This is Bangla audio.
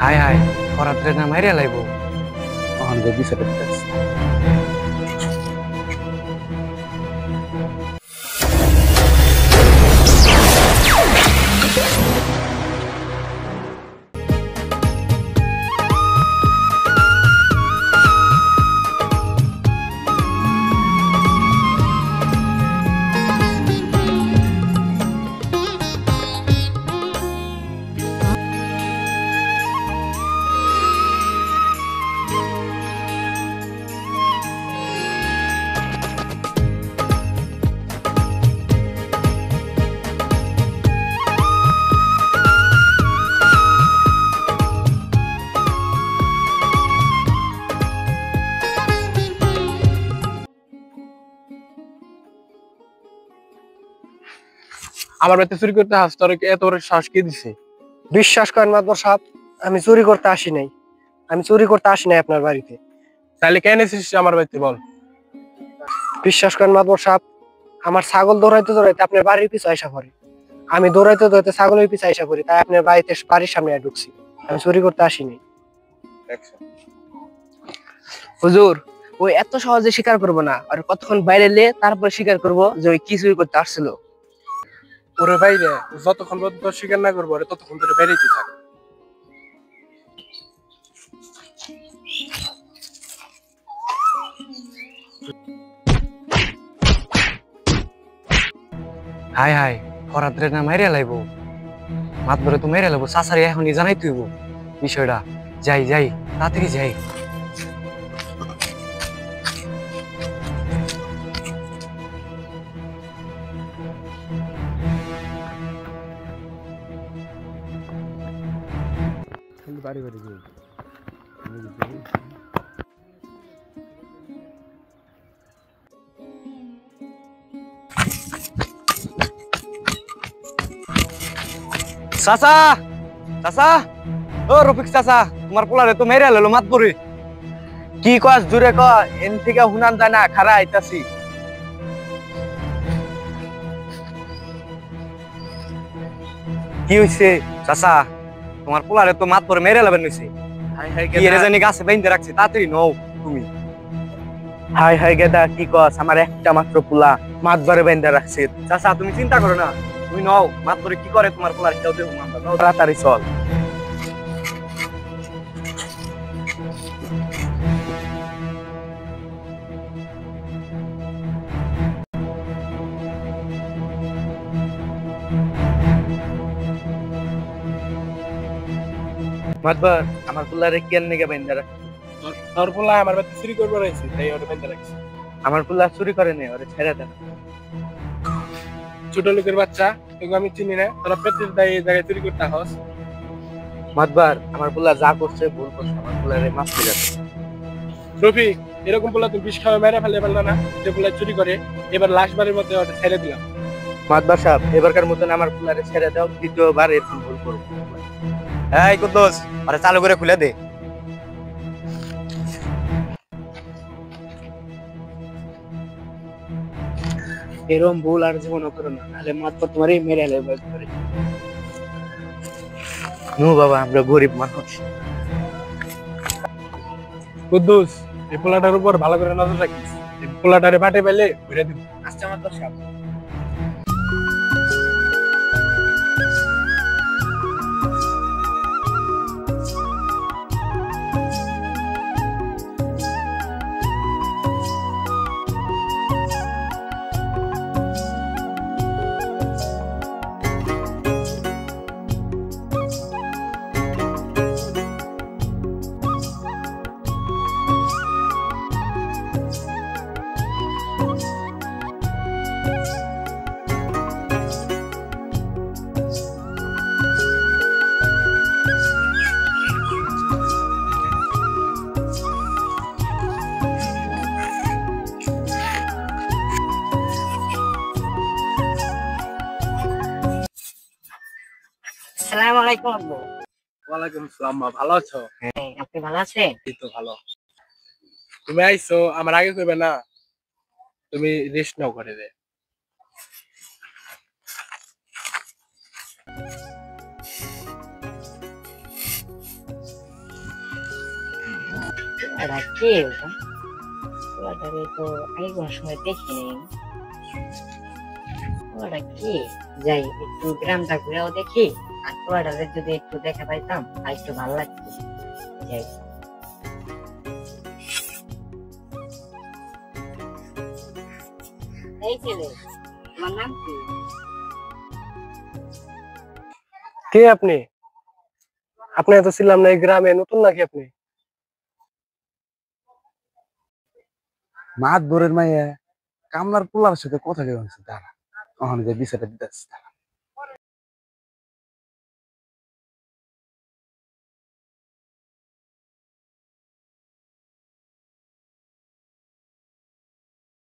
হাই হাই করাত্রে না মাইরে লাইব তখন যে বিষয়টা দেখতেছি। আমার বাড়িতে চুরি করতে হাস তোর এত বড় সাহস কে দিছে? বিশ্বাস করেন মাতবর সাহেব, আমি চুরি করতে আসি নাই। আমি চুরি করতে আসি নাই আপনার বাড়িতে। তাহলে কেন এসেছিস আমার বাড়িতে বল? বিশ্বাস করেন মাতবর সাহেব, আমার ছাগল দৌড়াইতে দৌড়াইতে আপনার বাড়ির পিছু আইসা পড়ে। আমি দৌড়াইতে দৌড়াইতে ছাগলের পিছু আইসা পড়ি, তাই আপনার বাড়িতে বাড়ির সামনে ঢুকছি। আমি চুরি করতে আসি নাই। হুজুর, ওই এত সহজে স্বীকার করবো না, আর কতক্ষণ বাইরে এলে তারপরে স্বীকার করবো যে ওই কি চুরি করতে আসছিল। ওরে বাইরে যতক্ষণ পর্যন্ত স্বীকার না করবো ওরে ততক্ষণ ধরে বেরিয়েতে থাক। হাই হাই করাত্রে না মাইরে লাইব মাতবরে তো মেরে লাইব চাচারি এখনই জানাই তুইব বিষয়টা। যাই যাই তাড়াতাড়ি যাই। বাড়ি বাড়ি যাই। চাচা চাচা ও রফিক চাচা, তোমার পোলারে তো মেরে লাইলো মাতবরে। কি কস জুড়ে ক, এন থেকে হুনান যায় না, খারা আইতাছি। কি হইছে চাচা? তোমার পোলারে তো মাতবরে মেরে লাবেন হইছে। হাই হাই কি এর জানি গাছে বাইন্ধে রাখছে, তাড়াতাড়ি নও তুমি। হাই হাই গেদা, কি কস? আমার একটা মাত্র পুলা মাতবারে বেঁধে রাখছে। চাচা তুমি চিন্তা করো না, তুমি নও মাতবরে কি করে তোমার পোলার কেউ দেবো আমরা, নও তাড়াতাড়ি চল। মাতবার, আমার পুলারে কেন নিকে বেঁধে রাখছে? তোর পোলা আমার বাড়িতে চুরি করবো রয়েছে, তাই ওরে বাইন্ধে রাখছে। আমার পুলা চুরি করে নে, ওরে ছেড়ে দেন। ছোট লোকের বাচ্চা, তোকে আমি চিনি না, তোরা প্রত্যেক এই জায়গায় চুরি করতে হস। মাতবার, আমার পুলা যা করছে ভুল করছে, আমার পুলারে মাফ করে দেন। রফিক, এরকম পোলা তুমি বিষ খাওয়া মেরে ফেলে পারলো না, যে পোলা চুরি করে। এবার লাস্ট বারের মধ্যে ওটা ছেড়ে দিলাম। মাতবার সাহেব, এবারকার মতন আমার পুলারে ছেড়ে দাও, দ্বিতীয়বার এরকম ভুল করবো। এই কুদ্দুস, আরে চালু করে খুলে দে। এরকম ভুল আর জীবনও করো না, নাহলে মাতবার তোমার এই মেরে হেলে করে। নো বাবা, আমরা গরিব মানুষ। কুদ্দুস, এই পোলাটার উপর ভালো করে নজর রাখিস। এই পোলাটারে বাটে পেলে ঘুরে দিব। আচ্ছা মাতবার সাহেব। আসসালামু আলাইকুম আব্বু। ওয়ালাইকুম আসসালাম, মা ভালো আছো? হ্যাঁ, আপনি ভালো আছেন? এই তো ভালো। তুমি আইছো আমার আগে কইবে না? তুমি রেস্ট নাও করে দে। ওরা কে ওটা? ওটারে তো আগে কোনো সময় দেখিনি। ওরা কে? যাই একটু গ্রামটা ঘুরেও দেখি, আর ওটারে যদি একটু দেখা পাইতাম আর একটু ভালো লাগতো। যাই। এই ছেলে, তোমার নাম কি? কে আপনি? আপনি এত ছিলাম না এই গ্রামে, নতুন নাকি আপনি? মাত বরের মাইয়া কামলার পোলার সাথে কথা কেমন দাঁড়া ওখানে যে বিচারটা দিতেছে